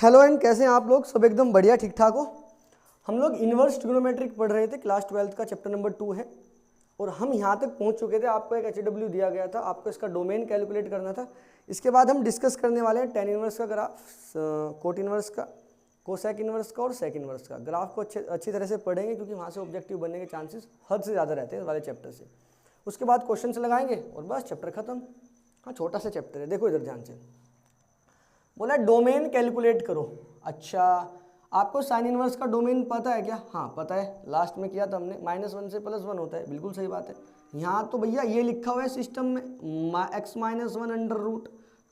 Hello and कैसे हैं आप लोग? सब एकदम बढ़िया ठीक ठाक हो? हम लोग इन्वर्स ट्रिग्नोमेट्रिक पढ़ रहे थे, क्लास 12 का चैप्टर नंबर 2 है और हम यहाँ तक पहुँच चुके थे। आपको एक HW दिया गया था, आपको इसका डोमेन कैलकुलेट करना था। इसके बाद हम डिस्कस करने वाले हैं टेन इन्वर्स का ग्राफ, कोट इन्वर्स का, कोसेक इन्वर्स का और सेक इन्वर्स का। ग्राफ को अच्छी तरह से पढ़ेंगे क्योंकि वहाँ से ऑब्जेक्टिव बनने के चांसेस हद से ज़्यादा रहते हैं इस वाले चैप्टर से। उसके बाद क्वेश्चन लगाएंगे और बस चैप्टर खत्म। हाँ, छोटा सा चैप्टर है, देखो इधर ध्यान से। बोला डोमेन कैलकुलेट करो। अच्छा, आपको साइन इनवर्स का डोमेन पता है क्या? हाँ पता है, लास्ट में किया था हमने। -1 से +1 होता है, बिल्कुल सही बात है। यहाँ तो भैया ये लिखा हुआ है सिस्टम में x -1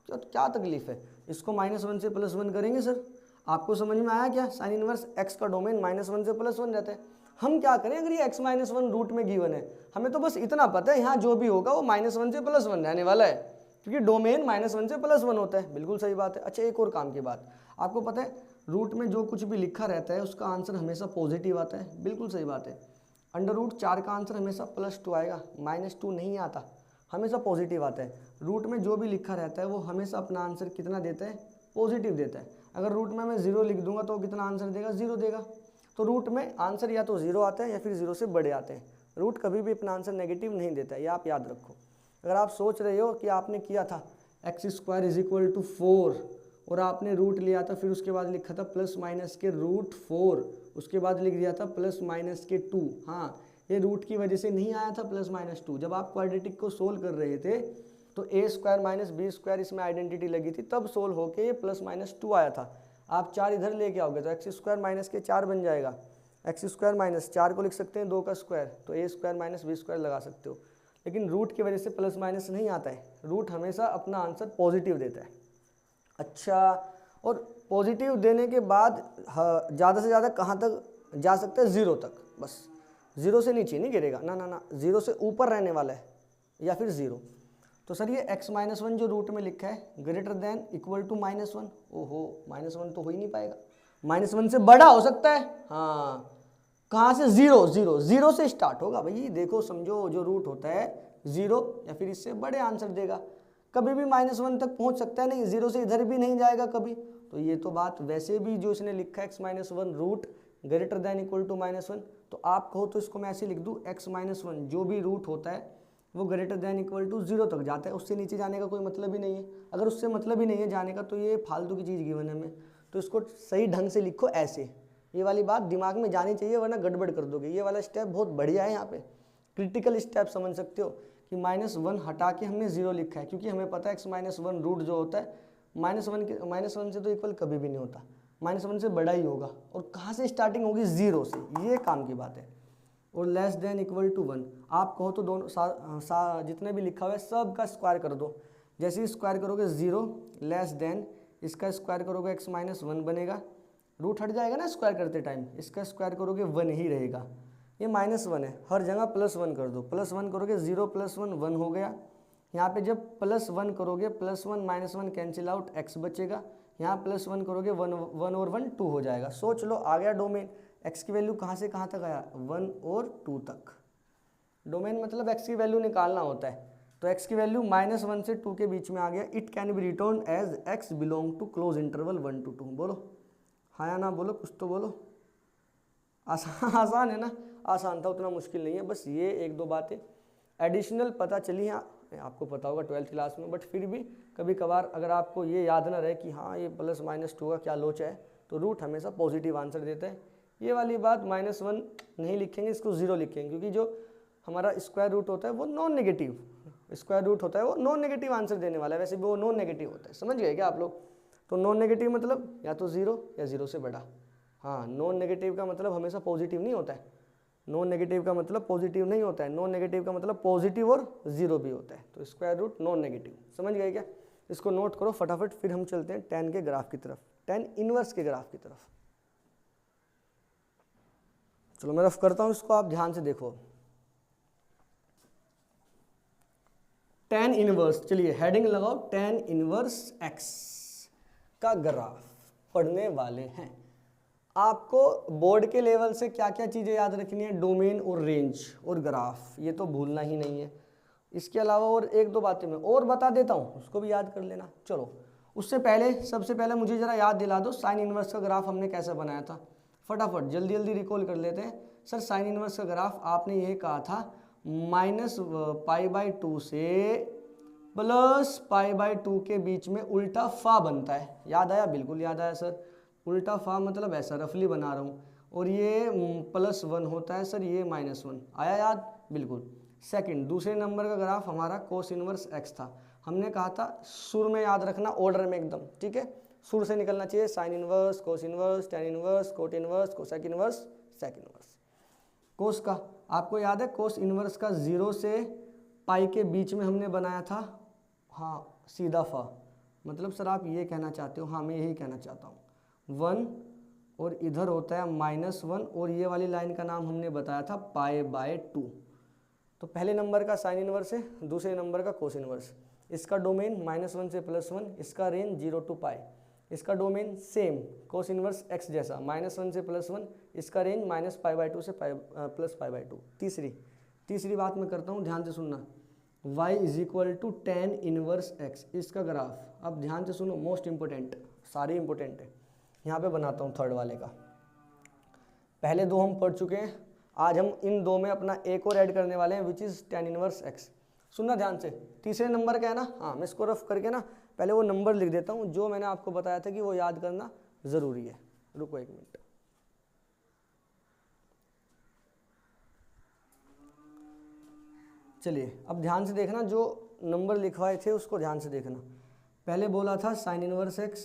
√ क्या तकलीफ है? इसको -1 से +1 करेंगे सर। आपको समझ में आया क्या? साइन इनवर्स x का डोमेन -1 से +1 रहता है। हम क्या करें अगर ये x -1 √ में गिवन है? हमें तो बस इतना पता है यहाँ जो भी होगा वो -1 से +1 रहने वाला है, क्योंकि डोमेन -1 से +1 होता है। बिल्कुल सही बात है। अच्छा, एक और काम की बात, आपको पता है रूट में जो कुछ भी लिखा रहता है उसका आंसर हमेशा पॉजिटिव आता है। बिल्कुल सही बात है। √4 का आंसर हमेशा +2 आएगा, -2 नहीं आता, हमेशा पॉजिटिव आता है। रूट में जो भी लिखा रहता है वो हमेशा अपना आंसर कितना देता है? पॉजिटिव देता है। अगर रूट में मैं 0 लिख दूंगा तो कितना आंसर देगा? 0 देगा। तो रूट में आंसर या तो 0 आता है या फिर 0 से बड़े आते हैं। रूट कभी भी अपना आंसर नेगेटिव नहीं देता है, ये आप याद रखो। अगर आप सोच रहे हो कि आपने किया था x² = 4 और आपने रूट लिया था, फिर उसके बाद लिखा था +- के √4, उसके बाद लिख दिया था +- के 2। हाँ, ये रूट की वजह से नहीं आया था +-2। जब आप क्वाड्रेटिक को सोल्व कर रहे थे तो a² - b² इसमें आइडेंटिटी लगी थी, तब सोल्व होके ये +-2 आया था। आप 4 इधर लेके आओगे तो x² - के 4 बन जाएगा। x² - 4 को लिख सकते हैं 2 का स्क्वायर, तो a² - b² लगा सकते हो। लेकिन रूट की वजह से +- नहीं आता है, रूट हमेशा अपना आंसर पॉजिटिव देता है। अच्छा, और पॉजिटिव देने के बाद ज़्यादा से ज़्यादा कहाँ तक जा सकता है? 0 तक, बस 0 से नीचे नहीं गिरेगा, ना ना ना, 0 से ऊपर रहने वाला है या फिर 0। तो सर ये x -1 जो रूट में लिखा है > -1, ओहो, -1 तो हो ही नहीं पाएगा, -1 से बड़ा हो सकता है। हाँ, कहाँ से? 0 से स्टार्ट होगा भाई। देखो समझो, जो रूट होता है 0 या फिर इससे बड़े आंसर देगा। कभी भी -1 तक पहुंच सकता है, नहीं 0 से इधर भी नहीं जाएगा कभी। तो ये तो बात वैसे भी जो इसने लिखा है x -1 रूट > -1, तो आप कहो तो इसको मैं ऐसे लिख दूं x -1 जो भी रूट होता है वो > 0 तक जाता है, उससे नीचे जाने का कोई मतलब ही नहीं है। अगर उससे मतलब ही नहीं है जाने का तो ये फालतू की चीज़ गिवन है हमें। तो इसको सही ढंग से लिखो ऐसे, ये वाली बात दिमाग में जानी चाहिए वरना गड़बड़ कर दोगे। ये वाला स्टेप बहुत बढ़िया है, यहाँ पे क्रिटिकल स्टेप समझ सकते हो कि -1 हटा के हमने 0 लिखा है, क्योंकि हमें पता है x -1 रूट जो होता है -1 से तो इक्वल कभी भी नहीं होता, -1 से बड़ा ही होगा। और कहाँ से स्टार्टिंग होगी? 0 से, ये काम की बात है। और < 1 आप कहो तो दोनों जितने भी लिखा हुआ है सब का स्क्वायर कर दो। जैसे ही स्क्वायर करोगे 0 <, इसका स्क्वायर करोगे x -1 बनेगा, रूट हट जाएगा ना स्क्वायर करते टाइम, इसका स्क्वायर करोगे 1 ही रहेगा। ये -1 है, हर जगह +1 कर दो। +1 करोगे 0 + 1 1 हो गया। यहाँ पे जब +1 करोगे +1 - 1 कैंसिल आउट, x बचेगा। यहाँ +1 करोगे 1 और 1 2 हो जाएगा। सोच लो, आ गया डोमेन। x की वैल्यू कहाँ से कहाँ तक आया? 1 और 2 तक। डोमेन मतलब x की वैल्यू निकालना होता है, तो x की वैल्यू -1 से 2 के बीच में आ गया। It can be return as x belong to close interval 1 to 2। बोलो हाँ या ना, बोलो कुछ तो बोलो। आसान है ना? आसान था, उतना मुश्किल नहीं है। बस ये 1-2 बातें एडिशनल पता चली हैं, आपको पता होगा 12th क्लास में, बट फिर भी कभी कभार अगर आपको ये याद ना रहे कि हाँ ये +-2 का क्या लोचा है, तो रूट हमेशा पॉजिटिव आंसर देता है। ये वाली बात -1 नहीं लिखेंगे, इसको 0 लिखेंगे, क्योंकि जो हमारा स्क्वायर रूट होता है वो नॉन नेगेटिव स्क्वायर रूट होता है, वो नॉन नेगेटिव आंसर देने वाला है। वैसे भी वो नॉन नेगेटिव होता है, समझ गए क्या आप लोग? तो नॉन नेगेटिव मतलब या तो 0 या 0 से बड़ा। हाँ, नॉन नेगेटिव का मतलब हमेशा पॉजिटिव नहीं होता है, नॉन नेगेटिव का मतलब पॉजिटिव नहीं होता है, नॉन नेगेटिव का मतलब पॉजिटिव और 0 भी होता है। तो स्क्वायर रूट नॉन नेगेटिव, समझ गए क्या? इसको नोट करो फटाफट, फिर हम चलते हैं tan के ग्राफ की तरफ, tan इनवर्स के ग्राफ की तरफ। चलो मैं रफ करता हूँ इसको, आप ध्यान से देखो। tan इनवर्स, चलिए हेडिंग लगाओ, tan इनवर्स x का ग्राफ पढ़ने वाले हैं। आपको बोर्ड के लेवल से क्या क्या चीज़ें याद रखनी है? डोमेन और रेंज और ग्राफ, ये तो भूलना ही नहीं है। इसके अलावा और 1-2 बातें मैं और बता देता हूँ, उसको भी याद कर लेना। चलो उससे पहले सबसे पहले मुझे ज़रा याद दिला दो साइन इनवर्स का ग्राफ हमने कैसे बनाया था, फटाफट जल्दी जल्दी रिकॉल कर लेते हैं। सर साइन इनवर्स का ग्राफ आपने ये कहा था -π/2 से +π/2 के बीच में उल्टा फा बनता है, याद आया? बिल्कुल याद आया सर। उल्टा फा मतलब ऐसा रफली बना रहा हूँ, और ये +1 होता है सर, ये -1 आया याद? बिल्कुल। सेकंड, दूसरे नंबर का ग्राफ हमारा कोस इनवर्स x था। हमने कहा था सुर में याद रखना, ऑर्डर में एकदम, ठीक है, सुर से निकलना चाहिए। Sine inverse, cos inverse, tan inverse, cot inverse, cosec inverse, sec inverse. Cos का आपको याद है, कोस इनवर्स का 0 से पाई के बीच में हमने बनाया था, हाँ, सीधा फा। मतलब सर आप ये कहना चाहते हो? हाँ, मैं यही कहना चाहता हूँ। 1 और इधर होता है -1, और ये वाली लाइन का नाम हमने बताया था π/2। तो पहले नंबर का साइन इनवर्स है, दूसरे नंबर का कोस इनवर्स। इसका डोमेन -1 से +1, इसका रेंज 0 to π। इसका domain same cos inverse x जैसा, -1 से +1, इसका रेंज -π/2 से +π/2। तीसरी बात मैं करता हूँ, ध्यान से सुनना। y = tan इनवर्स x, इसका ग्राफ। अब ध्यान से सुनो, मोस्ट इंपॉर्टेंट, सारे इंपॉर्टेंट है। यहाँ पे बनाता हूँ थर्ड वाले का। पहले दो हम पढ़ चुके हैं, आज हम इन दो में अपना एक और ऐड करने वाले हैं, which is tan inverse x। सुनना ध्यान से, तीसरे नंबर का है ना, हाँ, मैं इसको रफ करके ना पहले वो नंबर लिख देता हूँ जो मैंने आपको बताया था कि वो याद करना ज़रूरी है। रुको 1 मिनट। चलिए अब ध्यान से देखना, जो नंबर लिखवाए थे उसको ध्यान से देखना। पहले बोला था साइन इनवर्स x,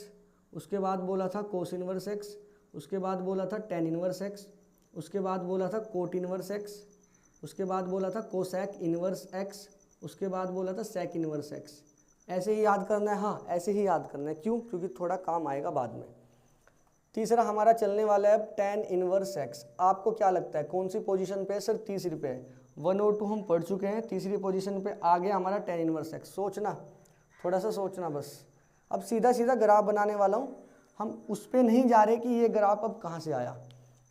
उसके बाद बोला था कोस इनवर्स x, उसके बाद बोला था टेन इनवर्स x, उसके बाद बोला था कोट इनवर्स x, उसके बाद बोला था कोसेक इनवर्स x, उसके बाद बोला था सेक इनवर्स x। ऐसे ही याद करना है, हाँ ऐसे ही याद करना है। क्यों? क्योंकि थोड़ा काम आएगा बाद में। तीसरा हमारा चलने वाला है tan इनवर्स x। आपको क्या लगता है कौन सी पोजीशन पे है? सर तीसरी पे है। 1 और 2 हम पढ़ चुके हैं, तीसरी पोजीशन पे आ गया हमारा tan इनवर्स x। सोचना, थोड़ा सा सोचना बस। अब सीधा सीधा ग्राफ बनाने वाला हूँ, हम उस पर नहीं जा रहे कि ये ग्राफ अब कहाँ से आया।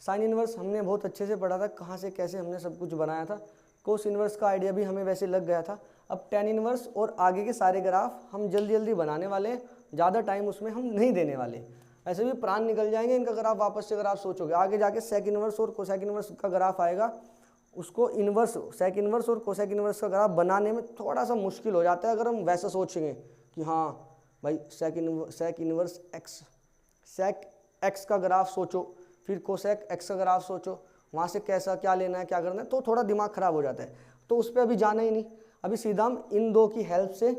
साइन इनवर्स हमने बहुत अच्छे से पढ़ा था, कहाँ से कैसे हमने सब कुछ बनाया था। कोस इनवर्स का आइडिया भी हमें वैसे लग गया था। अब tan इनवर्स और आगे के सारे ग्राफ हम जल्दी जल्दी बनाने वाले हैं, ज़्यादा टाइम उसमें हम नहीं देने वाले। ऐसे भी प्राण निकल जाएंगे इनका ग्राफ वापस से। ग्राफ सोचोगे आगे जाके सेक इनवर्स और कोसेक इनवर्स का ग्राफ आएगा, उसको इनवर्स, सेक इनवर्स और कोसेक इनवर्स का ग्राफ बनाने में थोड़ा सा मुश्किल हो जाता है अगर हम वैसा सोचेंगे कि हाँ भाई sec inverse x, sec x का ग्राफ सोचो, फिर कोसेक एक्स का ग्राफ सोचो, वहाँ से कैसा क्या लेना है क्या करना है, तो थोड़ा दिमाग ख़राब हो जाता है। तो उस पर अभी जाना ही नहीं, अभी सीधा हम इन दो की हेल्प से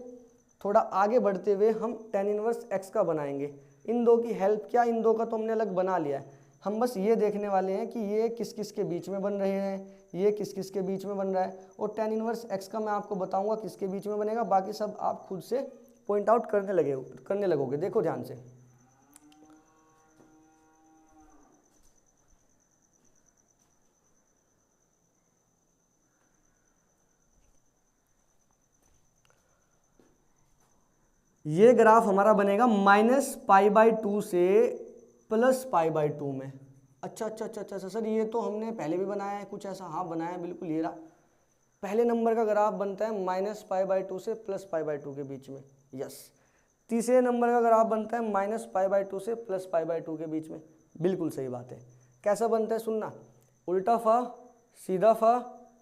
थोड़ा आगे बढ़ते हुए हम tan इनवर्स x का बनाएंगे। इन दो की हेल्प क्या, इन दो का तो हमने अलग बना लिया है, हम बस ये देखने वाले हैं कि ये किस किस के बीच में बन रहे हैं, ये किस किस के बीच में बन रहा है। और tan इनवर्स x का मैं आपको बताऊंगा किसके बीच में बनेगा, बाकी सब आप खुद से पॉइंट आउट करने लगोगे। देखो ध्यान से, ये ग्राफ हमारा बनेगा -π/2 से +π/2 में। अच्छा सर, ये तो हमने पहले भी बनाया है कुछ ऐसा। हाँ बनाया है बिल्कुल, ये रहा। पहले नंबर का ग्राफ बनता है -π/2 से +π/2 के बीच में, यस। तीसरे नंबर का ग्राफ बनता है -π/2 से +π/2 के बीच में, बिल्कुल सही बात है। कैसा बनता है सुनना, उल्टा फा, सीधा फा,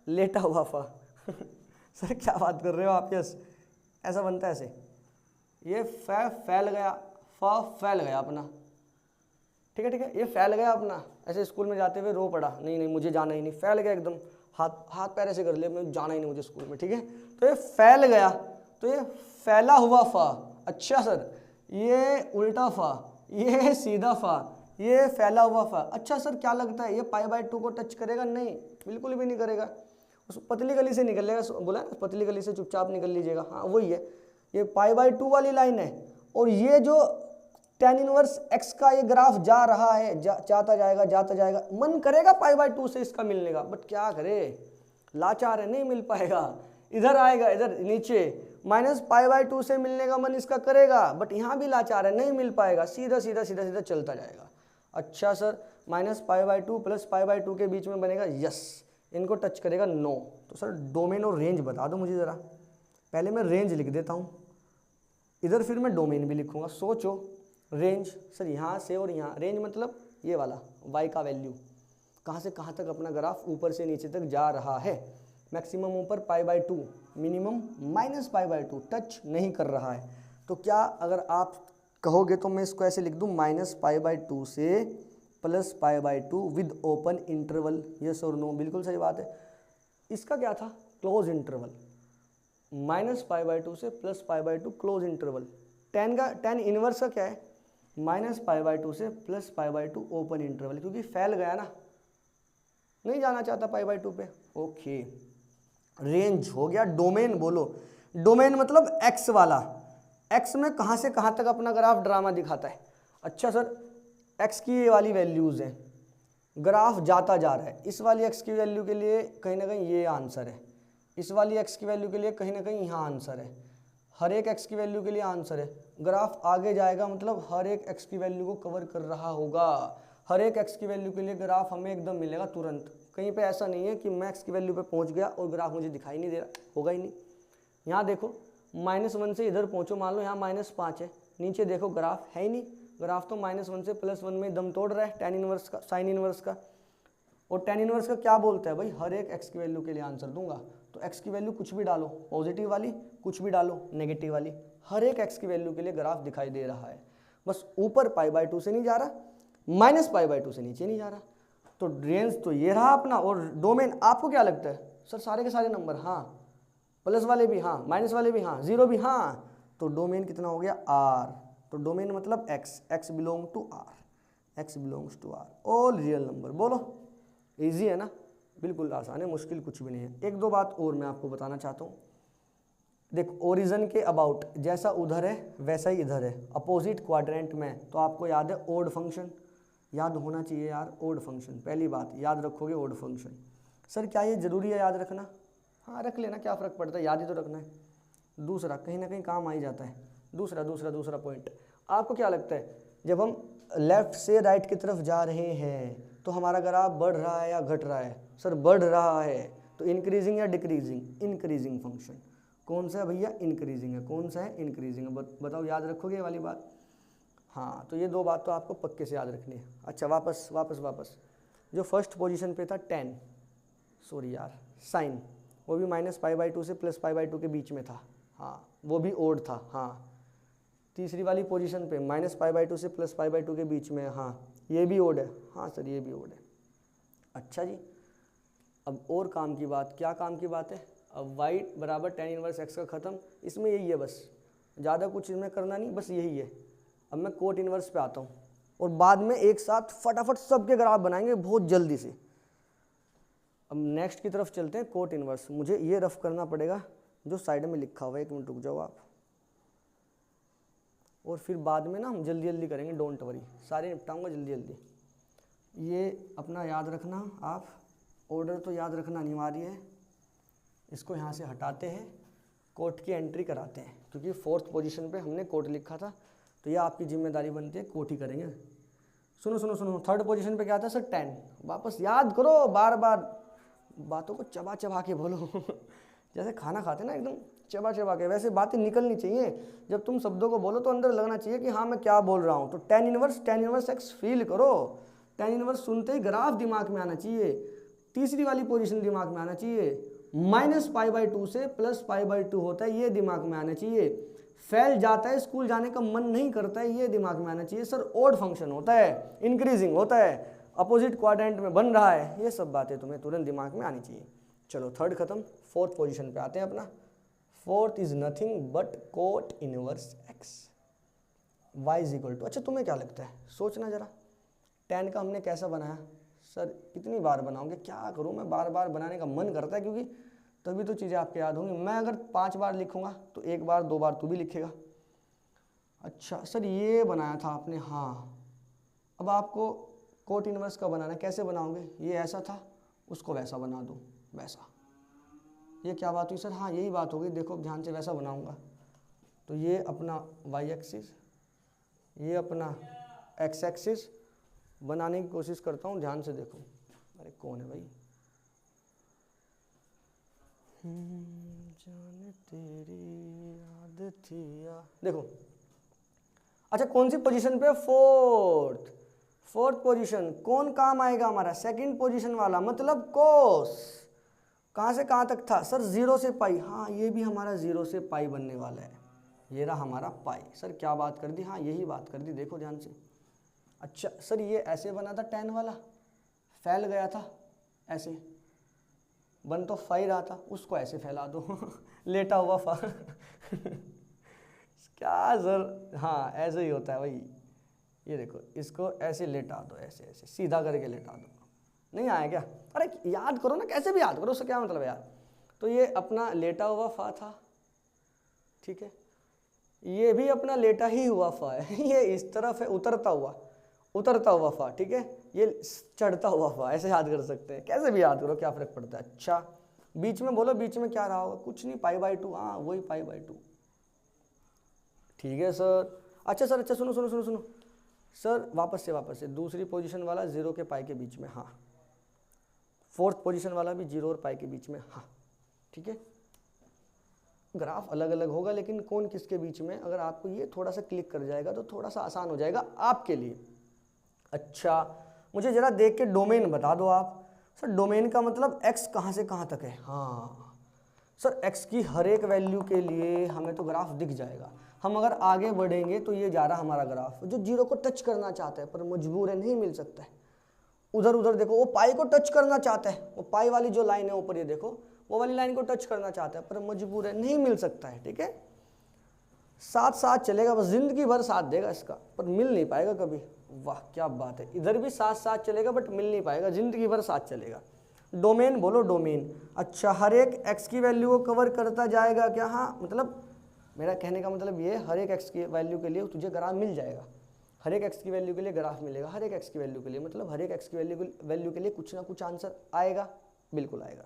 लेटा हुआ फा। सर क्या बात कर रहे हो आप? यस, ऐसा बनता है ऐसे। ये फैल गया, फा फैल गया अपना, ठीक है, ये फैल गया अपना। ऐसे स्कूल में जाते हुए रो पड़ा, नहीं मुझे जाना ही नहीं, फैल गया एकदम, हाथ पैर ऐसे कर लिया, मैं जाना ही नहीं मुझे स्कूल में, ठीक है। तो ये फैल गया, तो ये फैला हुआ फा। अच्छा सर, ये उल्टा फा, ये सीधा फा, ये फैला हुआ फा। अच्छा सर क्या लगता है ये π/2 को टच करेगा? नहीं, बिल्कुल भी नहीं करेगा। उस पतली गली से निकलेगा, बोला पतली गली से चुपचाप निकल लीजिएगा, हाँ वही है। ये π/2 वाली लाइन है, और ये जो tan इनवर्स x का ये ग्राफ जा रहा है, जाता जाएगा। मन करेगा π/2 से इसका मिलने का, बट क्या करे, लाचार है, नहीं मिल पाएगा। इधर आएगा, इधर नीचे -π/2 से मिलने का मन इसका करेगा, बट यहाँ भी लाचार है, नहीं मिल पाएगा। सीधा चलता जाएगा। अच्छा सर, -π/2 +π/2 के बीच में बनेगा, यस। इनको टच करेगा, नो। तो सर डोमेन और रेंज बता दो मुझे ज़रा। पहले मैं रेंज लिख देता हूँ, इधर फिर मैं डोमेन भी लिखूंगा। सोचो रेंज, सर यहाँ से और यहाँ, रेंज मतलब ये वाला y का वैल्यू कहाँ से कहाँ तक अपना ग्राफ ऊपर से नीचे तक जा रहा है। मैक्सिमम ऊपर π/2, मिनिमम -π/2, टच नहीं कर रहा है। तो क्या अगर आप कहोगे तो मैं इसको ऐसे लिख दूँ -π/2 से +π/2 विद ओपन इंटरवल, यस और नो, बिल्कुल सही बात है। इसका क्या था, क्लोज इंटरवल, -π/2 से +π/2 क्लोज इंटरवल। tan इनवर्स का क्या है, -π/2 से +π/2 ओपन इंटरवल, क्योंकि फैल गया ना, नहीं जाना चाहता π/2 पे। ओके, रेंज हो गया। डोमेन बोलो, डोमेन मतलब x वाला, x में कहाँ से कहाँ तक अपना ग्राफ ड्रामा दिखाता है। अच्छा सर, x की ये वाली वैल्यूज़ हैं, ग्राफ जाता जा रहा है, इस वाली x की वैल्यू के लिए कहीं ना कहीं ये आंसर है, इस वाली x की वैल्यू के लिए कहीं ना कहीं यहाँ आंसर है, हर एक x की वैल्यू के लिए आंसर है। ग्राफ आगे जाएगा मतलब हर एक x की वैल्यू को कवर कर रहा होगा, हर एक x की वैल्यू के लिए ग्राफ हमें एकदम मिलेगा तुरंत। कहीं पे ऐसा नहीं है कि मैं x की वैल्यू पे पहुंच गया और ग्राफ मुझे दिखाई नहीं दे रहा, होगा ही नहीं। यहाँ देखो -1 से इधर पहुँचो, मान लो यहाँ -5 है, नीचे देखो ग्राफ है ही नहीं, ग्राफ तो -1 से +1 में दम तोड़ रहा है tan इनवर्स का, sin इनवर्स का। और tan इनवर्स का क्या बोलता है भाई, हर एक x की वैल्यू के लिए आंसर दूंगा। तो x की वैल्यू कुछ भी डालो, पॉजिटिव वाली, कुछ भी डालो नेगेटिव वाली, हर एक x की वैल्यू के लिए ग्राफ दिखाई दे रहा है। बस ऊपर π/2 से नहीं जा रहा, -π/2 से नीचे नहीं जा रहा। तो रेंज तो ये रहा अपना। और डोमेन आपको क्या लगता है, सर सारे के सारे नंबर, हाँ, प्लस वाले भी हाँ, माइनस वाले भी हाँ, जीरो भी हाँ, तो डोमेन कितना हो गया, r। तो डोमेन मतलब x belong to r, x belongs to r, all real number. बोलो, इजी है ना, बिल्कुल आसान है, मुश्किल कुछ भी नहीं है। एक दो बात और मैं आपको बताना चाहता हूँ। देखो, ओरिजिन के अबाउट जैसा उधर है वैसा ही इधर है, अपोजिट क्वाड्रेंट में। तो आपको याद है ओड फंक्शन, याद होना चाहिए यार, ओड फंक्शन, पहली बात याद रखोगे ओड फंक्शन। सर क्या ये ज़रूरी है याद रखना, हाँ रख लेना, क्या फ़र्क पड़ता है, याद ही तो रखना है। दूसरा कहीं ना कहीं काम आ ही जाता है। दूसरा पॉइंट, आपको क्या लगता है जब हम लेफ़्ट से राइट की तरफ जा रहे हैं तो हमारा ग्राफ बढ़ रहा है या घट रहा है? सर बढ़ रहा है, तो इंक्रीजिंग या डिक्रीजिंग? Increasing function. कौन सा है भैया, इंक्रीजिंग है। कौन सा है, इंक्रीजिंग है। बताओ, याद रखोगे ये वाली बात? हाँ, तो ये दो बात तो आपको पक्के से याद रखनी है। अच्छा, वापस जो फर्स्ट पोजीशन पे था साइन, वो भी -π/2 से +π/2 के बीच में था, हाँ, वो भी ओड था, हाँ। तीसरी वाली पोजीशन पे -π/2 से +π/2 के बीच में, हाँ, ये भी ओड है, हाँ सर ये भी ओड है। अच्छा जी, अब और काम की बात, क्या काम की बात है? अब y बराबर tan इनवर्स x का ख़त्म, इसमें यही है बस, ज़्यादा कुछ इसमें करना नहीं, बस यही है। अब मैं कोट इनवर्स पे आता हूँ और बाद में एक साथ फटाफट सबके ग्राफ बनाएंगे बहुत जल्दी से। अब नेक्स्ट की तरफ चलते हैं, कोट इनवर्स। मुझे ये रफ करना पड़ेगा जो साइड में लिखा हुआ है, 1 मिनट रुक जाओ आप, और फिर बाद में ना हम जल्दी जल्दी करेंगे, डोंट वरी, सारे निपटाऊंगा जल्दी जल्दी। ये अपना याद रखना आप, ऑर्डर तो याद रखना अनिवार्य है। इसको यहाँ से हटाते हैं, कोट की एंट्री कराते हैं, क्योंकि 4th पोजीशन पे हमने कोट लिखा था, तो ये आपकी जिम्मेदारी बनती है, कोट ही करेंगे। सुनो, 3rd पोजीशन पे क्या था सर, tan। वापस याद करो, बार बार बातों को चबा के बोलो जैसे खाना खाते ना, एकदम चबा के, वैसे बातें निकलनी चाहिए। जब तुम शब्दों को बोलो तो अंदर लगना चाहिए कि हाँ मैं क्या बोल रहा हूँ। तो tan इनवर्स x फील करो, tan इनवर्स सुनते ही ग्राफ दिमाग में आना चाहिए, तीसरी वाली पोजीशन दिमाग में आना चाहिए, -π/2 से +π/2 होता है, ये दिमाग में आना चाहिए। फैल जाता है, स्कूल जाने का मन नहीं करता है, ये दिमाग में आना चाहिए। सर ओड फंक्शन होता है, इंक्रीजिंग होता है, अपोजिट क्वाड्रेंट में बन रहा है, ये सब बातें तुम्हें तुरंत दिमाग में आनी चाहिए। चलो 3rd खत्म, 4th पोजीशन पे आते हैं अपना। 4th is nothing but cot inverse x, y is equal to, अच्छा तुम्हें क्या लगता है, सोचना जरा, tan का हमने कैसा बनाया? सर कितनी बार बनाओगे, क्या करूँ मैं, बार बार बनाने का मन करता है, क्योंकि तभी तो चीज़ें आपके याद होंगी। मैं अगर 5 बार लिखूँगा तो 1 बार 2 बार तू भी लिखेगा। अच्छा सर ये बनाया था आपने, हाँ, अब आपको कोट इनवर्स का बनाना है, कैसे बनाओगे? ये ऐसा था, उसको वैसा बना दो, वैसा। ये क्या बात हुई सर? हाँ यही बात होगी, देखो ध्यान से, वैसा बनाऊंगा तो ये अपना y एक्सिस, ये अपना x एक्सिस बनाने की कोशिश करता हूँ, ध्यान से देखो। अरे कौन है भाई, जाने तेरी याद देखो अच्छा कौन सी पोजीशन पे, फोर्थ पोजीशन। कौन काम आएगा हमारा, सेकंड पोजीशन वाला, मतलब कोस। कहाँ से कहाँ तक था सर, 0 से पाई। हाँ ये भी हमारा 0 से पाई बनने वाला है, ये रहा हमारा पाई। सर क्या बात कर दी, हाँ यही बात कर दी, देखो ध्यान से। अच्छा सर ये ऐसे बना था tan वाला, फैल गया था ऐसे, बन तो फाई रहा था, उसको ऐसे फैला दो लेटा हुआ फा क्या सर, हाँ ऐसे ही होता है भाई। ये देखो इसको ऐसे लेटा दो, ऐसे ऐसे सीधा करके लेटा दो। नहीं आया क्या, अरे याद करो ना, कैसे भी याद करो, उससे क्या मतलब है यार। तो ये अपना लेटा हुआ फा था, ठीक है, ये भी अपना लेटा ही हुआ फा है ये इस तरफ है उतरता हुआ फा, ठीक है, ये चढ़ता हुआ फा, ऐसे याद कर सकते हैं, कैसे भी याद करो, क्या फर्क पड़ता है। अच्छा बीच में बोलो, बीच में क्या रहा होगा, कुछ नहीं, π/2, हाँ वही π/2, ठीक है सर। अच्छा सर, अच्छा सुनो सुनो सुनो सुनो सर, वापस से दूसरी पोजीशन वाला 0 के पाई के बीच में, हाँ फोर्थ पोजीशन वाला भी 0 और पाई के बीच में, हाँ ठीक है। ग्राफ अलग अलग होगा लेकिन कौन किसके बीच में, अगर आपको ये थोड़ा सा क्लिक कर जाएगा तो थोड़ा सा आसान हो जाएगा आपके लिए। अच्छा मुझे ज़रा देख के डोमेन बता दो आप। सर डोमेन का मतलब x कहाँ से कहाँ तक है, हाँ सर x की हर एक वैल्यू के लिए हमें तो ग्राफ दिख जाएगा। हम अगर आगे बढ़ेंगे तो ये जा रहा हमारा ग्राफ, जो 0 को टच करना चाहता है पर मजबूर है, नहीं मिल सकता है। उधर देखो, वो पाई को टच करना चाहता है, वो पाई वाली जो लाइन है ऊपर, ये देखो वो वाली लाइन को टच करना चाहता है पर मजबूर है, नहीं मिल सकता है, ठीक है। साथ चलेगा, बस जिंदगी भर साथ देगा इसका, पर मिल नहीं पाएगा कभी। वाह क्या बात है, इधर भी साथ चलेगा बट मिल नहीं पाएगा, जिंदगी भर साथ चलेगा। डोमेन बोलो, डोमेन। अच्छा हर एक x की वैल्यू को कवर करता जाएगा क्या, हाँ मतलब मेरा कहने का मतलब ये, हर एक x की वैल्यू के लिए तुझे ग्राफ मिल जाएगा, हर एक x की वैल्यू के लिए ग्राफ मिलेगा, हर एक x की वैल्यू के लिए, मतलब हर एक x की वैल्यू के लिए कुछ ना कुछ आंसर आएगा, बिल्कुल आएगा।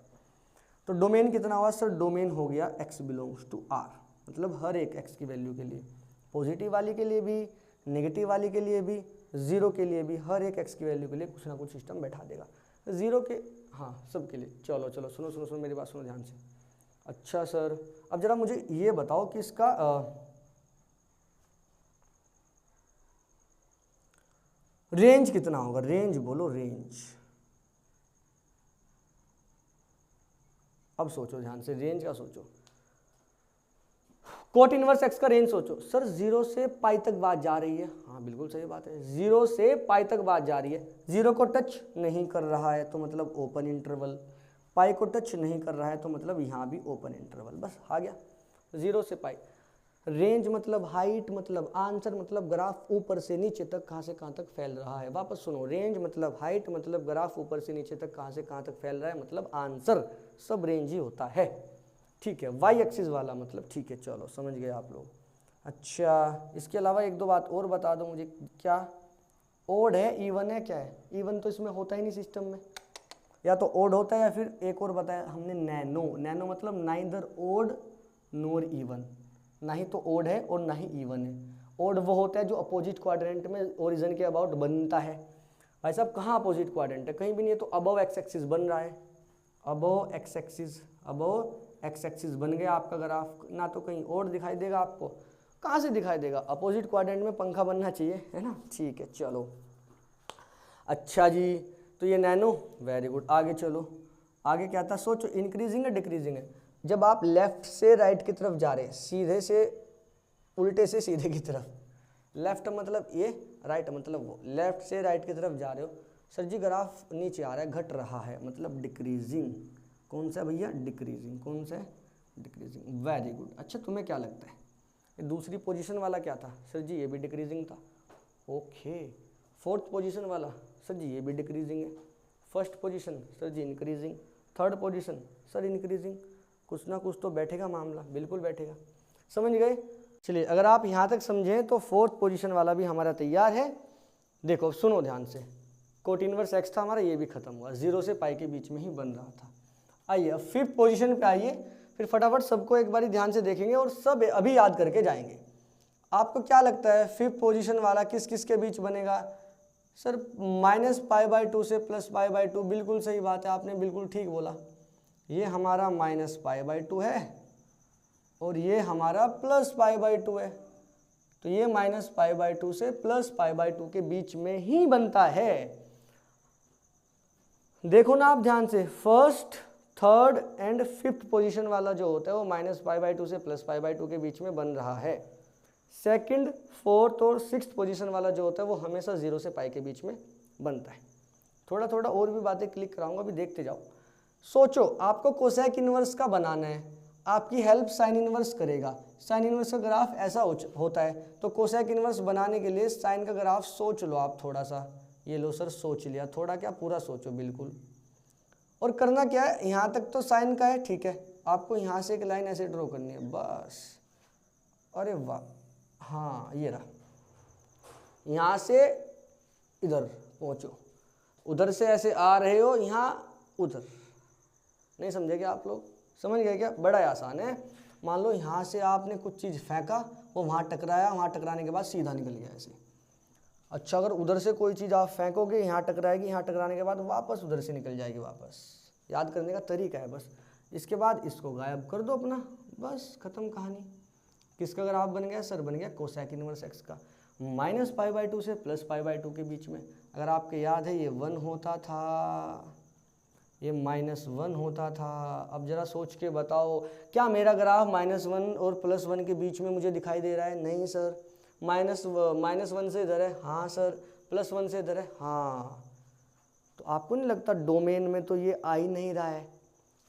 तो डोमेन कितना हुआ सर, डोमेन हो गया x बिलोंग्स टू r, मतलब हर एक x की वैल्यू के लिए, पॉजिटिव वाली के लिए भी, नेगेटिव वाली के लिए भी, 0 के लिए भी, हर एक x की वैल्यू के लिए कुछ ना कुछ सिस्टम बैठा देगा। 0 के, हाँ सब के लिए। चलो सुनो मेरी बात सुनो ध्यान से। अच्छा सर अब जरा मुझे ये बताओ कि इसका रेंज कितना होगा, रेंज बोलो, रेंज। अब सोचो ध्यान से, रेंज का सोचो, कोट इनवर्स x का रेंज सोचो। सर 0 से पाई तक बात जा रही है, हाँ बिल्कुल सही बात है, 0 से पाई तक बात जा रही है, 0 को टच नहीं कर रहा है तो मतलब ओपन इंटरवल, पाई को टच नहीं कर रहा है तो मतलब यहाँ भी ओपन इंटरवल, बस आ गया। 0 से पाई, रेंज मतलब हाइट, मतलब आंसर, मतलब ग्राफ ऊपर से नीचे तक कहाँ से कहाँ तक फैल रहा है। वापस सुनो, रेंज मतलब हाइट, मतलब ग्राफ ऊपर से नीचे तक कहाँ से कहाँ तक फैल रहा है, मतलब आंसर, सब रेंज ही होता है, ठीक है। वाई एक्सिस वाला मतलब, ठीक है चलो समझ गए आप लोग। अच्छा इसके अलावा एक दो बात और बता दो मुझे, क्या ओड है, इवन है, क्या है, इवन तो इसमें होता ही नहीं सिस्टम में, या तो ओड होता है या फिर एक और बताया हमने नैनो मतलब नाइदर ओड नोर इवन, ना ही तो ओड है और ना ही इवन है। ओड वो होता है जो अपोजिट क्वाड्रेंट में ओरिजिन के अबाउट बनता है। भाई साहब कहाँ अपोजिट क्वाड्रेंट है, कहीं भी नहीं है, तो अबव एक्स एक्सिस बन रहा है, अबव एक्स एक्सिस बन गया आपका ग्राफ, ना तो कहीं ओड दिखाई देगा आपको, कहाँ से दिखाई देगा, अपोजिट क्वाड्रेंट में पंखा बनना चाहिए, है ना, ठीक है चलो। अच्छा जी तो ये नैनो, वेरी गुड। आगे चलो, आगे क्या था, सोचो इंक्रीजिंग है डिक्रीजिंग है। जब आप लेफ्ट से राइट की तरफ जा रहे हैं, सीधे से उल्टे से सीधे की तरफ, लेफ्ट मतलब ये, राइट मतलब वो, लेफ्ट से राइट की तरफ जा रहे हो, सर जी ग्राफ नीचे आ रहा है, घट रहा है, मतलब डिक्रीजिंग। कौन सा भैया, डिक्रीजिंग, कौन सा है, डिक्रीजिंग, वेरी गुड। अच्छा तुम्हें क्या लगता है ये दूसरी पोजीशन वाला क्या था, सर जी ये भी डिक्रीजिंग था, ओके। फोर्थ पोजीशन वाला, सर जी ये भी डिक्रीजिंग है। First position, sir ji increasing. Third position, sir increasing. कुछ ना कुछ तो बैठेगा मामला, बिल्कुल बैठेगा, समझ गए। चलिए अगर आप यहाँ तक समझें तो फोर्थ पोजीशन वाला भी हमारा तैयार है। देखो सुनो ध्यान से, कोट इनवर्स एक्स था हमारा, ये भी खत्म हुआ, 0 से पाई के बीच में ही बन रहा था। आइए अब फिफ्थ पोजीशन पे आइए, फिर फटाफट सबको एक बारी ध्यान से देखेंगे और सब अभी याद करके जाएंगे। आपको क्या लगता है फिफ्थ पोजीशन वाला किस किस के बीच बनेगा, सर -π/2 से +π/2, बिल्कुल सही बात है, आपने बिल्कुल ठीक बोला, ये हमारा -π/2 है, और ये हमारा प्लस पाई बाई 2 है, तो ये माइनस पाई बाई 2 से प्लस पाई बाई 2 के बीच में ही बनता है। देखो ना आप ध्यान से, first, third and fifth position वाला जो होता है वो माइनस पाई बाई 2 से प्लस पाई बाई 2 के बीच में बन रहा है। सेकंड, फोर्थ और सिक्स्थ पोजीशन वाला जो होता है वो हमेशा 0 से पाई के बीच में बनता है। थोड़ा थोड़ा और भी बातें क्लिक कराऊंगा, अभी देखते जाओ। सोचो, आपको कोसेक इनवर्स का बनाना है, आपकी हेल्प साइन इनवर्स करेगा। साइन इनवर्स का ग्राफ ऐसा होता है, तो कोसेक इनवर्स बनाने के लिए साइन का ग्राफ सोच लो आप थोड़ा सा। ये लो सर, सोच लिया, थोड़ा क्या पूरा सोचो बिल्कुल। और करना क्या है, यहाँ तक तो साइन का है, ठीक है। आपको यहाँ से एक लाइन ऐसे ड्रॉ करनी है बस। अरे वाह, हाँ ये रहा। यहाँ से इधर पहुँचो, उधर से ऐसे आ रहे हो, यहाँ उधर। नहीं समझे क्या आप लोग? समझ गए क्या? बड़ा आसान है। मान लो यहाँ से आपने कुछ चीज़ फेंका, वो वहाँ टकराया, वहाँ टकराने के बाद सीधा निकल गया ऐसे। अच्छा, अगर उधर से कोई चीज़ आप फेंकोगे, यहाँ टकराएगी, यहाँ टकराने के बाद वापस उधर से निकल जाएगी वापस। याद करने का तरीका है बस। इसके बाद इसको गायब कर दो अपना, बस खत्म कहानी। किसका ग्राफ बन गया सर? बन गया कोसेक इनवर्स एक्स का, माइनस पाई बाई 2 से प्लस पाई बाई 2 के बीच में। अगर आपके याद है, ये 1 होता था, ये -1 होता था। अब जरा सोच के बताओ, क्या मेरा ग्राफ -1 और +1 के बीच में मुझे दिखाई दे रहा है? नहीं सर। -1 से इधर है, हाँ सर। +1 से इधर है, हाँ। तो आपको नहीं लगता डोमेन में तो ये आ ही नहीं रहा है?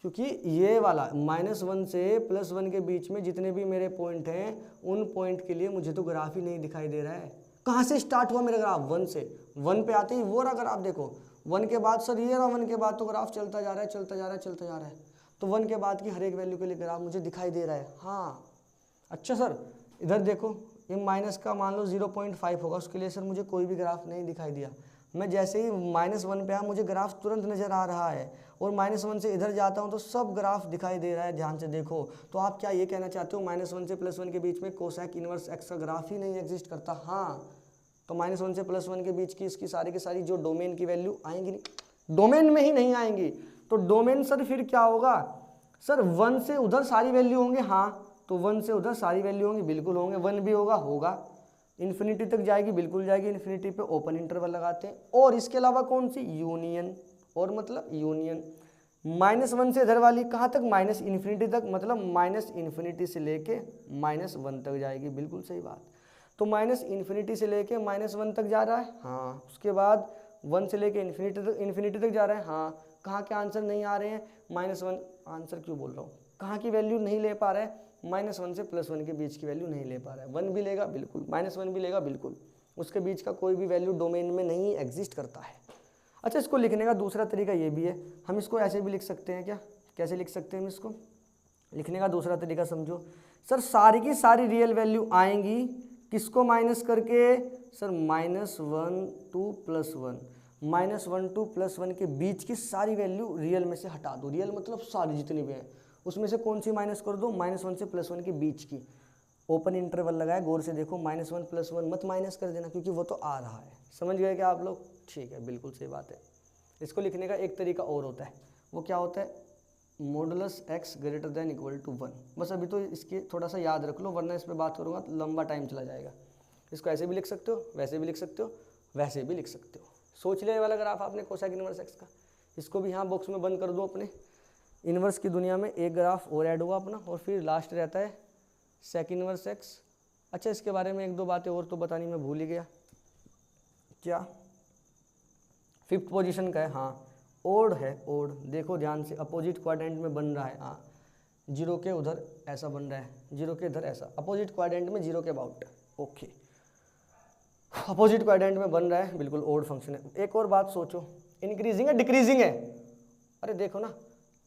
क्योंकि ये वाला -1 से +1 के बीच में जितने भी मेरे पॉइंट हैं, उन पॉइंट के लिए मुझे तो ग्राफ ही नहीं दिखाई दे रहा है। कहाँ से स्टार्ट हुआ मेरा ग्राफ? 1 से। 1 पे आते ही वो रहा ग्राफ, देखो 1 के बाद सर ये रहा, 1 के बाद तो ग्राफ चलता जा रहा है, चलता जा रहा है, चलता जा रहा है। तो 1 के बाद की हर एक वैल्यू के लिए ग्राफ मुझे दिखाई दे रहा है, हाँ। अच्छा सर, इधर देखो, ये माइनस का मान लो 0.5 होगा, उसके लिए सर मुझे कोई भी ग्राफ नहीं दिखाई दिया। मैं जैसे ही -1 पे आया, मुझे ग्राफ तुरंत नज़र आ रहा है, और -1 से इधर जाता हूँ तो सब ग्राफ दिखाई दे रहा है। ध्यान से देखो, तो आप क्या ये कहना चाहते हो -1 से +1 के बीच में कोसेक इनवर्स एक्स का ग्राफ ही नहीं एग्जिस्ट करता? हाँ। तो -1 से +1 के बीच की इसकी सारी की सारी जो डोमेन की वैल्यू आएंगी नहीं, डोमेन में ही नहीं आएंगी। तो डोमेन सर फिर क्या होगा? सर 1 से उधर सारी वैल्यू होंगे, हाँ। तो 1 से उधर सारी वैल्यू होंगी, बिल्कुल होंगे। 1 भी होगा, होगा। इन्फिनिटी तक जाएगी, बिल्कुल जाएगी। इन्फिनिटी पे ओपन इंटरवल लगाते हैं। और इसके अलावा कौन सी? यूनियन। और मतलब यूनियन। -1 से इधर वाली कहाँ तक? -इन्फिनिटी तक, मतलब -इन्फिनिटी से लेके -1 तक जाएगी, बिल्कुल सही बात। तो -इन्फिनिटी से लेके -1 तक जा रहा है, हाँ। उसके बाद 1 से लेके इन्फिनिटी तक जा रहा है, हाँ। कहाँ के आंसर नहीं आ रहे हैं? -1 आंसर क्यों बोल रहा हूँ, कहाँ की वैल्यू नहीं ले पा रहा है? -1 से +1 के बीच की वैल्यू नहीं ले पा रहा है। 1 भी लेगा, बिल्कुल। -1 भी लेगा, बिल्कुल। उसके बीच का कोई भी वैल्यू डोमेन में नहीं एग्जिस्ट करता है। अच्छा, इसको लिखने का दूसरा तरीका ये भी है, हम इसको ऐसे भी लिख सकते हैं क्या? कैसे लिख सकते हैं हम इसको? लिखने का दूसरा तरीका समझो। सर सारी की सारी रियल वैल्यू आएंगी, किसको माइनस करके? सर -1 to +1, -1 to +1 के बीच की सारी वैल्यू रियल में से हटा दो। रियल मतलब सारी जितनी भी हैं, उसमें से कौन सी माइनस कर दो? -1 से +1 के बीच की। ओपन इंटरवल लगाए, गौर से देखो, -1 +1 मत माइनस कर देना, क्योंकि वो तो आ रहा है। समझ गए क्या आप लोग? ठीक है, बिल्कुल सही बात है। इसको लिखने का एक तरीका और होता है, वो क्या होता है? Modulus x > 1। बस अभी तो इसके थोड़ा सा याद रख लो, वरना इस पर बात करूँगा तो लंबा टाइम चला जाएगा। इसको ऐसे भी लिख सकते हो, वैसे भी लिख सकते हो, वैसे भी लिख सकते हो। सोच लिया वाला ग्राफ आपने कोसेक इनवर्स एक्स का। इसको भी यहाँ बॉक्स में बंद कर दो अपने। इनवर्स की दुनिया में एक ग्राफ और ऐड हुआ अपना, और फिर लास्ट रहता है सेक इनवर्स एक्स। अच्छा, इसके बारे में एक दो बातें और तो बतानी मैं भूल ही गया। क्या? 5th पोजीशन का है, हाँ। ओड है, ओड। देखो ध्यान से, अपोजिट क्वाड्रेंट में बन रहा है, हाँ। 0 के उधर ऐसा बन रहा है, 0 के इधर ऐसा, अपोजिट क्वाड्रेंट में 0 के अबाउट, ओके। अपोजिट क्वाड्रेंट में बन रहा है, बिल्कुल ओड फंक्शन है। एक और बात सोचो, इंक्रीजिंग है डिक्रीजिंग है? अरे देखो ना,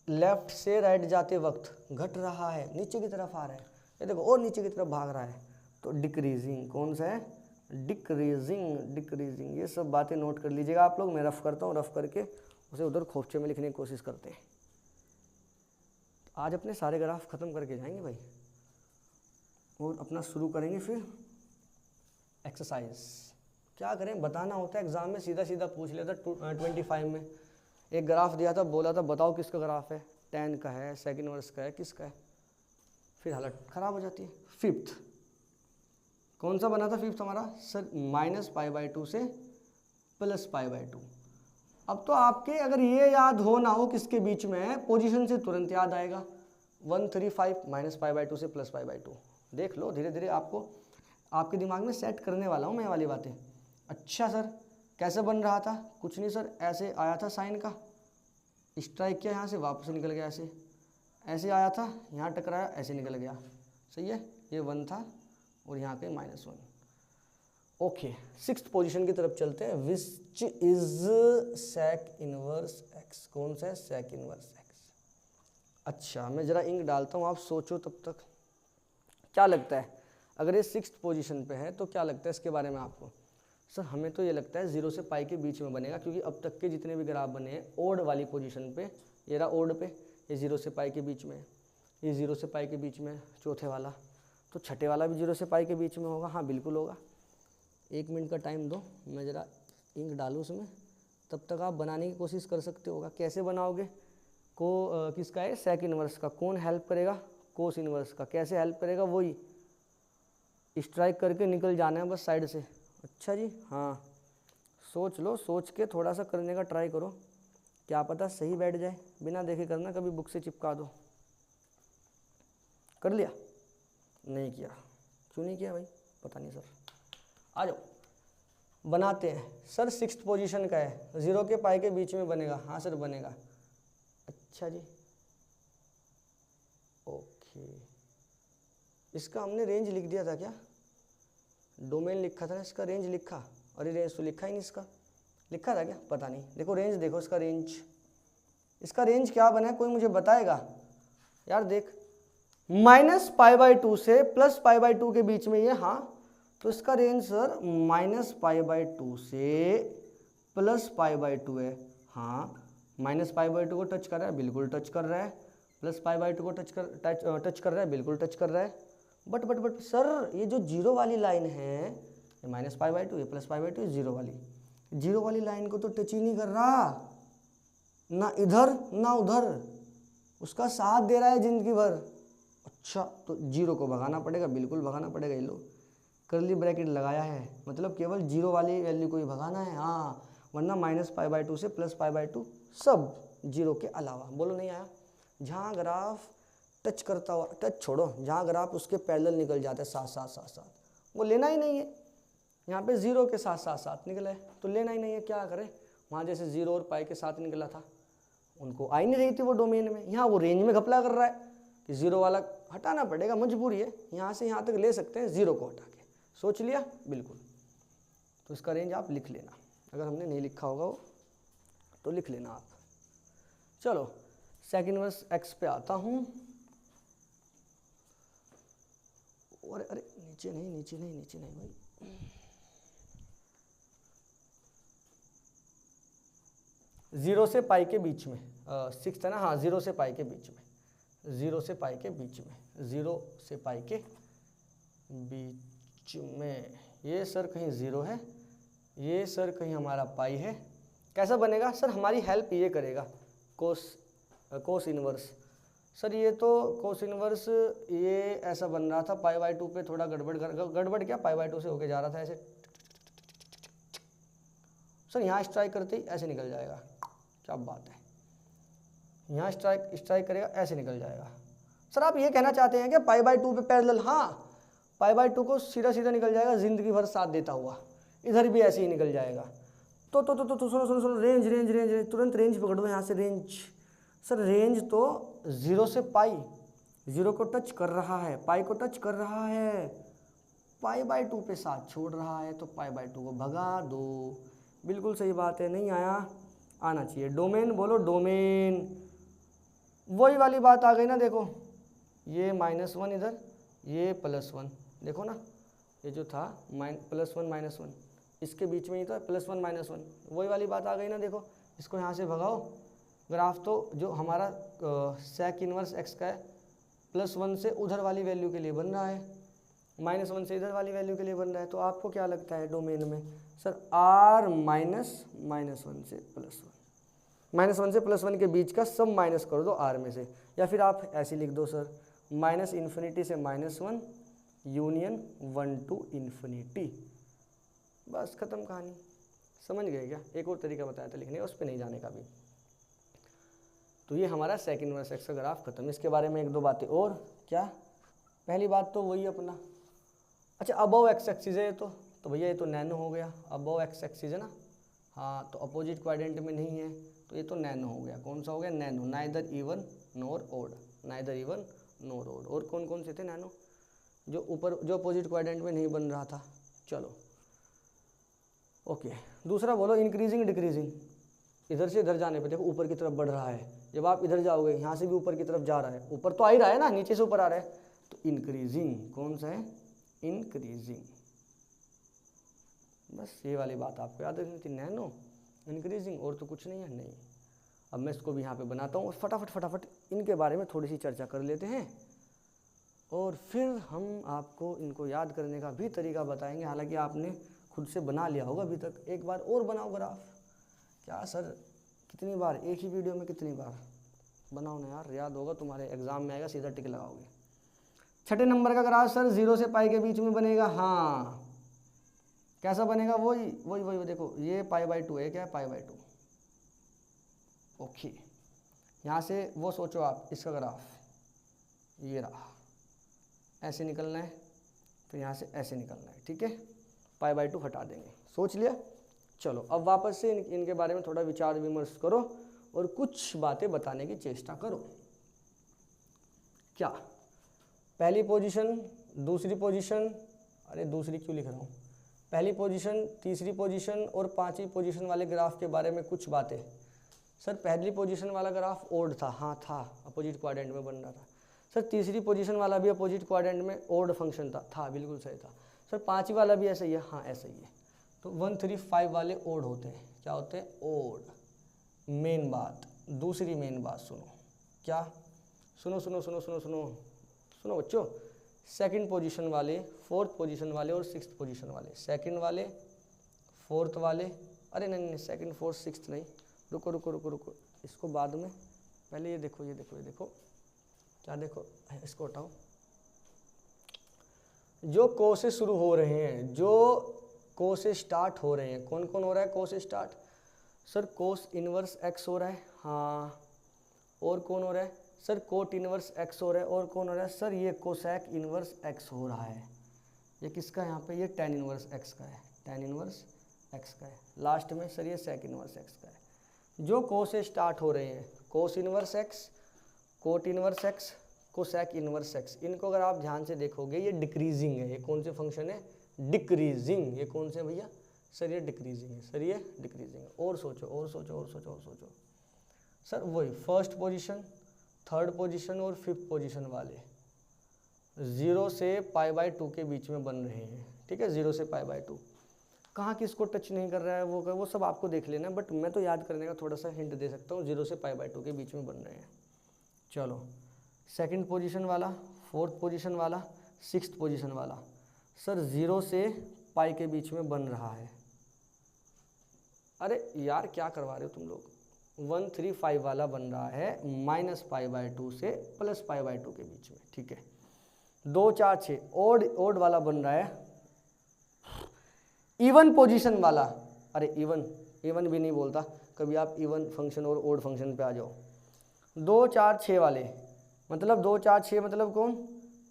लेफ्ट से राइट जाते वक्त घट रहा है, नीचे की तरफ आ रहा है, ये देखो और नीचे की तरफ भाग रहा है, तो डिक्रीजिंग। कौन सा है? Decreasing, decreasing. ये सब बातें नोट कर लीजिएगा आप लोग। मैं रफ करता हूँ, रफ करके उसे उधर खोपचे में लिखने की कोशिश करते हैं। आज अपने सारे ग्राफ खत्म करके जाएंगे भाई, और अपना शुरू करेंगे फिर एक्सरसाइज। क्या करें, बताना होता है एग्जाम में, सीधा सीधा पूछ लिया था 25 में। एक ग्राफ दिया था, बोला था बताओ किसका ग्राफ है, tan का है, सेक इनवर्स का है, किसका है? फिर हालत ख़राब हो जाती है। फिफ्थ कौन सा बना था फिफ्थ हमारा सर, -π/2 से +π/2। अब तो आपके अगर ये याद हो ना हो किसके बीच में है, पोजीशन से तुरंत याद आएगा। 135 -π/2 से +π/2। देख लो धीरे धीरे आपको आपके दिमाग में सेट करने वाला हूँ मैं वाली बातें। अच्छा सर कैसे बन रहा था? कुछ नहीं सर, ऐसे आया था साइन का, स्ट्राइक किया यहाँ से, वापस निकल गया ऐसे, ऐसे आया था यहाँ टकराया, ऐसे निकल गया। सही है, ये 1 था और यहाँ पे -1। ओके, सिक्स्थ पोजीशन की तरफ चलते हैं। Which is sec inverse x? कौन सा है sec इनवर्स x? अच्छा मैं ज़रा इंक डालता हूँ, आप सोचो तब तक। क्या लगता है अगर ये सिक्स्थ पोजीशन पे है तो क्या लगता है इसके बारे में आपको? सर हमें तो ये लगता है 0 से पाई के बीच में बनेगा, क्योंकि अब तक के जितने भी ग्राफ बने हैं ओड वाली पोजीशन पे, ये रहा ओड पे, ये 0 से पाई के बीच में, ये 0 से पाई के बीच में चौथे वाला, तो छठे वाला भी 0 से पाई के बीच में होगा। हाँ बिल्कुल होगा। 1 मिनट का टाइम दो, मैं ज़रा इंक डालूँ उसमें, तब तक आप बनाने की कोशिश कर सकते होगा। कैसे बनाओगे? किसका है sec इनवर्स का, कौन हेल्प करेगा? कोस इनवर्स का। कैसे हेल्प करेगा? वही स्ट्राइक करके निकल जाना है बस साइड से। अच्छा जी, हाँ सोच लो, सोच के थोड़ा सा करने का ट्राई करो, क्या पता सही बैठ जाए। बिना देखे करना, कभी बुक से चिपका दो। कर लिया? नहीं किया? क्यों नहीं किया भाई? पता नहीं सर। आ जाओ बनाते हैं। सर सिक्स्थ पोजीशन का है, 0 के पाई के बीच में बनेगा। हाँ सर बनेगा। अच्छा जी ओके, इसका हमने रेंज लिख दिया था क्या? डोमेन लिखा था ना, इसका रेंज लिखा? अरे रेंज तो लिखा ही नहीं, इसका लिखा था क्या? पता नहीं। देखो रेंज देखो, इसका रेंज, इसका रेंज क्या बना है कोई मुझे बताएगा यार? देख -π/2 से +π/2 के बीच में ये, हाँ तो इसका रेंज सर -π/2 से +π/2 है। हाँ -π/2 को टच कर रहा है, बिल्कुल टच कर रहा है। +π/2 को टच कर रहा है, बिल्कुल टच कर रहा है। बट सर ये जो 0 वाली लाइन है, ये -π/2, ये +π/2, 0 वाली लाइन को तो टच ही नहीं कर रहा, ना इधर ना उधर, उसका साथ दे रहा है जिंदगी भर। अच्छा तो 0 को भगाना पड़ेगा, बिल्कुल भगाना पड़ेगा। ये लो कर्ली ब्रैकेट लगाया है, मतलब केवल 0 वाली वैल्यू को ही भगाना है। हाँ वरना -π/2 से +π/2 सब 0 के अलावा। बोलो नहीं आया? जहाँ ग्राफ टच करता हुआ, टच छोड़ो, जहाँ ग्राफ उसके पैरेलल निकल जाता है साथ, वो लेना ही नहीं है। यहाँ पे 0 के साथ निकला है तो लेना ही नहीं है। क्या करें? वहाँ जैसे 0 और पाई के साथ निकला था, उनको आई नहीं रही थी वो डोमेन में। यहाँ वो रेंज में घपला कर रहा है कि 0 वाला हटाना पड़ेगा, मजबूरी है। यहाँ से यहाँ तक ले सकते हैं 0 को हटा के। सोच लिया? बिल्कुल। तो इसका रेंज आप लिख लेना, अगर हमने नहीं लिखा होगा वो तो लिख लेना आप। चलो sec इनवर्स x पे आता हूँ। अरे अरे नीचे नहीं भाई, जीरो से पाई के बीच में, सिक्स है ना? हाँ 0 से पाई के बीच में, 0 से पाई के बीच में, 0 से पाई के बीच में। ये सर कहीं 0 है, ये सर कहीं हमारा पाई है। कैसा बनेगा सर? हमारी हेल्प ये करेगा कोस इनवर्स। सर ये तो कोस इनवर्स ये ऐसा बन रहा था, π/2 पे थोड़ा गड़बड़ क्या, π/2 से होके जा रहा था ऐसे। सर यहाँ स्ट्राइक करते ही ऐसे निकल जाएगा, क्या बात है। यहाँ स्ट्राइक करेगा ऐसे निकल जाएगा। सर आप ये कहना चाहते हैं कि π/2 पे पैरेलल? हाँ π/2 को सीधा निकल जाएगा, जिंदगी भर साथ देता हुआ। इधर भी ऐसे ही निकल जाएगा। तो सुनो, रेंज तुरंत रेंज पकड़ो यहाँ से। रेंज सर, रेंज तो 0 से पाई, 0 को टच कर रहा है, पाई को टच कर रहा है, π/2 पे साथ छोड़ रहा है, तो π/2 को भगा दो। बिल्कुल सही बात है। नहीं आया? आना चाहिए। डोमेन बोलो, डोमेन। वही वाली बात आ गई ना, देखो ये -1 इधर, ये +1, देखो ना ये जो था +1 -1 इसके बीच में ही था, +1 -1, वही वाली बात आ गई ना। देखो इसको यहाँ से भगाओ, ग्राफ तो जो हमारा sec इनवर्स x का है +1 से उधर वाली वैल्यू के लिए बन रहा है, -1 से इधर वाली वैल्यू के लिए बन रहा है। तो आपको क्या लगता है डोमेन में? सर r -1 से +1, -1 से +1 के बीच का सब माइनस कर दो r में से, या फिर आप ऐसे लिख दो सर माइनस इन्फिनिटी से -1 यूनियन 1 to इन्फिनिटी। बस खत्म कहानी। समझ गए क्या? एक और तरीका बताया था लिखने का, उस पर नहीं जाने का भी। तो ये हमारा सेक इनवर्स एक्स का ग्राफ खत्म। इसके बारे में एक दो बातें और। क्या? पहली बात तो वही अपना, अच्छा अबव एक्स एक्सिस है ये तो भैया ये तो नैनो हो गया। अबव एक्स एक्सिस है ना, हाँ, तो अपोजिट क्वाड्रेंट में नहीं है तो ये तो नैनो हो गया। कौन सा हो गया? नैनो। Neither even nor odd, neither even nor odd. और कौन कौन से थे नैनो? जो ऊपर, जो अपोजिट क्वाड्रेंट में नहीं बन रहा था। चलो ओके। दूसरा बोलो इंक्रीजिंग डिक्रीजिंग। इधर से इधर जाने पे देखो ऊपर की तरफ बढ़ रहा है, जब आप इधर जाओगे यहाँ से भी ऊपर की तरफ जा रहा है, ऊपर तो आ ही रहा है ना, नीचे से ऊपर आ रहा है, तो इंक्रीजिंग। कौन सा है? इंक्रीजिंग। बस ये वाली बात आपको याद रखनी थी, नैनो इंक्रीजिंग, और तो कुछ नहीं है। नहीं, अब मैं इसको भी यहाँ पे बनाता हूँ और फटाफट इनके बारे में थोड़ी सी चर्चा कर लेते हैं, और फिर हम आपको इनको याद करने का भी तरीका बताएंगे। हालांकि आपने खुद से बना लिया होगा अभी तक, एक बार और बनाओ ग्राफ। क्या सर कितनी बार, एक ही वीडियो में कितनी बार? बनाओ ना यार, याद होगा, तुम्हारे एग्जाम में आएगा, सीधा टिक लगाओगे। छठे नंबर का ग्राफ सर 0 से पाई के बीच में बनेगा। हाँ, कैसा बनेगा? वही देखो, ये π/2 है। क्या है? π/2। ओके, यहाँ से वो सोचो आप, इसका ग्राफ ये रहा, ऐसे निकलना है, फिर यहाँ से ऐसे निकलना है। ठीक है, π/2 हटा देंगे। सोच लिया? चलो अब वापस से इनके बारे में थोड़ा विचार विमर्श करो और कुछ बातें बताने की चेष्टा करो। क्या? पहली पोजीशन, दूसरी पोजीशन, अरे दूसरी क्यों लिख रहा हूँ, पहली पोजीशन, तीसरी पोजीशन और पांचवी पोजीशन वाले ग्राफ के बारे में कुछ बातें। सर पहली पोजीशन वाला ग्राफ ओड था, हाँ था, अपोजिट क्वाड्रेंट में बन रहा था। सर तीसरी पोजीशन वाला भी अपोजिट क्वाड्रेंट में ओड फंक्शन था, बिल्कुल सही था। सर पांचवी वाला भी ऐसा ही है, हाँ ऐसा ही है। तो 1 3 5 वाले ओड होते हैं। क्या होते हैं? ओड। मेन बात, दूसरी मेन बात सुनो। क्या? सुनो बच्चों, सेकंड पोजीशन वाले, फोर्थ पोजीशन वाले और सिक्स्थ पोजीशन वाले, सेकंड वाले, फोर्थ वाले, अरे नहीं सेकंड फोर्थ सिक्स्थ नहीं, रुको, इसको बाद में, पहले ये देखो क्या देखो, इसको हटाओ। जो को से शुरू हो रहे हैं, जो को से स्टार्ट हो रहे हैं, कौन कौन हो रहा है को से स्टार्ट? सर कोस इनवर्स एक्स हो रहा है, हाँ, और कौन हो रहा है? सर कोट इनवर्स एक्स हो रहा है, और कौन हो रहा है? सर ये कोसैक इनवर्स एक्स हो रहा है। ये किसका? यहाँ पे ये टेन इनवर्स एक्स का है, टेन इनवर्स एक्स का है। लास्ट में सर ये सेक इनवर्स एक्स का है। जो को से स्टार्ट हो रहे हैं, cos inverse x, cot inverse x, cosec inverse x, इनको अगर आप ध्यान से देखोगे ये डिक्रीजिंग है। ये कौन से फंक्शन है? डिक्रीजिंग। ये कौन से भैया? सर ये डिक्रीजिंग है, सर ये डिक्रीजिंग है। और सोचो सर वही फर्स्ट पोजीशन, थर्ड पोजीशन और फिफ्थ पोजीशन वाले 0 से π/2 के बीच में बन रहे हैं। ठीक है, 0 से π/2 कहाँ किसको टच नहीं कर रहा है वो सब आपको देख लेना, बट मैं तो याद करने का थोड़ा सा हिंट दे सकता हूँ। 0 से π/2 के बीच में बन रहे हैं। चलो सेकंड पोजीशन वाला, फोर्थ पोजीशन वाला, सिक्स्थ पोजीशन वाला, सर 0 से पाई के बीच में बन रहा है। अरे यार क्या करवा रहे हो तुम लोग? 1 3 5 वाला बन रहा है -π/2 से +π/2 के बीच में। ठीक है, 2 4 6 ओड वाला बन रहा है। इवन पोजीशन वाला, अरे इवन भी नहीं बोलता कभी, आप इवन फंक्शन और ओड फंक्शन पे आ जाओ। 2 4 6 वाले मतलब 2 4 6 मतलब कौन?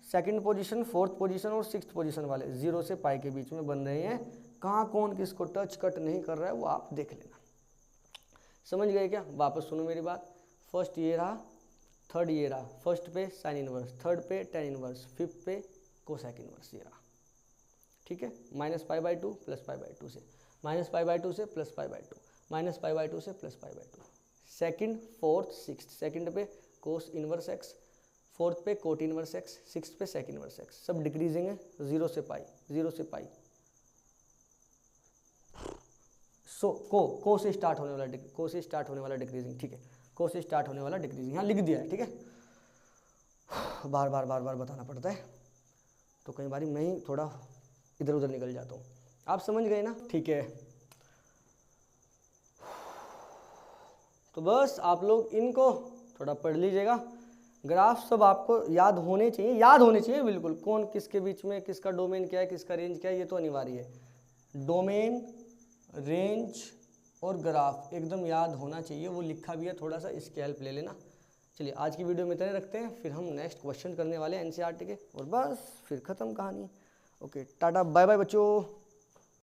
सेकंड पोजीशन, फोर्थ पोजीशन और सिक्स्थ पोजीशन वाले 0 से पाई के बीच में बन रहे हैं। कहाँ कौन किसको टच कट नहीं कर रहा है वो आप देख लेना। समझ गए क्या? वापस सुनो मेरी बात। फर्स्ट ये रहा, थर्ड ये रहा, फर्स्ट पे साइन इनवर्स, थर्ड पे टेन इनवर्स, फिफ्थ पे कोसैक इनवर्स, ये रहा। ठीक है, -π/2 +π/2 से, -π/2 से +π/2, -π/2 से +π/2। सेकंड फोर्थ सिक्स्थ, सेकंड पे कोस इनवर्स एक्स, फोर्थ पे कोट इनवर्स एक्स, सिक्स्थ पे सेक इनवर्स एक्स, सब डिक्रीजिंग है 0 से पाई, 0 से पाई। सो को से स्टार्ट होने वाला डिक्रीजिंग। ठीक है, को से स्टार्ट होने वाला डिक्रीजिंग यहाँ लिख दिया है। ठीक है, बार बार बताना पड़ता है तो कई बार मैं ही थोड़ा इधर उधर निकल जाता हूँ। आप समझ गए ना? ठीक है, तो बस आप लोग इनको थोड़ा पढ़ लीजिएगा। ग्राफ सब आपको याद होने चाहिए बिल्कुल, कौन किसके बीच में, किसका डोमेन क्या है, किसका रेंज क्या है, ये तो अनिवार्य है। डोमेन, रेंज और ग्राफ एकदम याद होना चाहिए, वो लिखा भी है, थोड़ा सा इसकी हेल्प ले लेना। चलिए आज की वीडियो में इतने रखते हैं, फिर हम नेक्स्ट क्वेश्चन करने वाले हैं एनसीईआरटी के, और बस फिर ख़त्म कहानी। ओके, टाटा बाय बाय बच्चों।